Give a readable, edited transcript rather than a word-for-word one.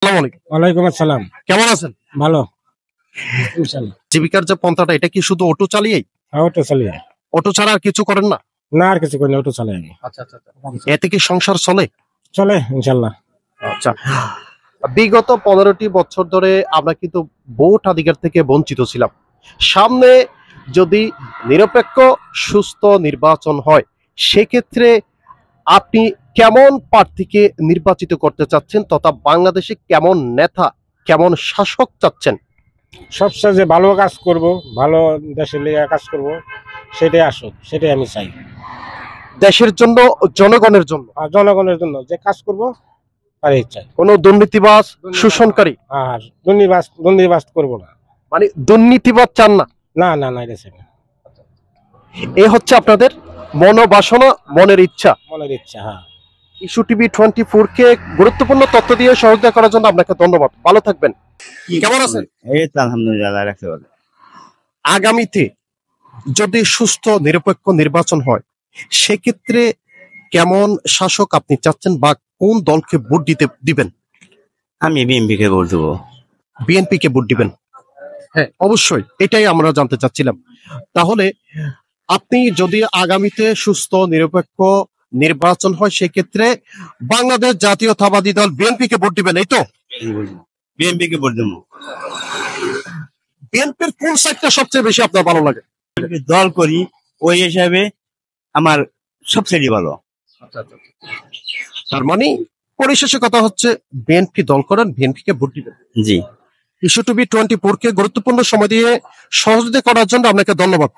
ওয়ালাইকুম আসসালাম। কেমন আছেন? ভালো ইনশাআল্লাহ। জীবিকার যে পন্থাটা এটা কি শুধু অটো চালিয়েই? অটো চালিয়ে অটো ছাড়া আর কিছু করেন না? না, আর কিছু করি না, অটো চালাই আমি। আচ্ছা। এতে কি সংসার চলে? চলে ইনশাআল্লাহ। আচ্ছা, বিগত 15টি বছর ধরে আমরা কিন্তু ভোটাধিকার থেকে বঞ্চিত ছিলাম। সামনে যদি নিরপেক্ষ সুস্থ নির্বাচন হয় সেক্ষেত্রে আপনি কেমন প্রার্থীকে নির্বাচিত করতে চাচ্ছেন তথা বাংলাদেশে কেমন নেতা কেমন শাসক চাচ্ছেন? সবচেয়ে যে ভালো কাজ করব, ভালো দেশের লিগে কাজ করব, সেটাই আসুক, সেটাই আমি চাই। দেশের জন্য জনগণের জন্য আর জনগণের জন্য যে কাজ করব তার চাই। কোনো দুর্নীতিবাজ শোষণকারী আর দুর্নীতিবাজ করব না। মানে দুর্নীতিবাদ চান না? না না না, এটা চাই না। এ হচ্ছে আপনাদের মনোবাসনা, মনের ইচ্ছা। মনের ইচ্ছা। হ্যাঁ, ইস্যু টিভি 24 কে গুরুত্বপূর্ণ তথ্য দিয়ে সহযোগিতা করার জন্য আপনাকে ধন্যবাদ। ভালো থাকবেন। কেমন আছেন? এই তো আলহামদুলিল্লাহ রাখতে পারে। আগামীতে যদি সুস্থ নিরপেক্ষ নির্বাচন হয় সেক্ষেত্রে কেমন শাসক আপনি চাচ্ছেন বা কোন দলকে ভোট দিবেন? আমি বিএমপি কে ভোট দেবো। বিএনপি কে ভোট দিবেন? হ্যাঁ, অবশ্যই এটাই আমরা জানতে চাচ্ছিলাম। তাহলে আপনি যদি আগামীতে সুস্থ নিরপেক্ষ নির্বাচন হয় সেক্ষেত্রে বাংলাদেশ জাতীয়তাবাদী দল বিএনপি কে ভোট দিবেন, এই তো? বিএমপি কে ভোট দেবো। বিএনপির কোন সাইডটা সবচেয়ে বেশি আপনার ভালো লাগে? দল করি ওই হিসাবে আমার সবচেয়ে ভালো। তার মানে পরিশেষে কথা হচ্ছে বিএনপি দল করেন, বিএনপি কে ভোট দিবেন। জি। ইস্যু টিভি 24 কে গুরুত্বপূর্ণ সময় দিয়ে সহযোগিতা করার জন্য আপনাকে ধন্যবাদ।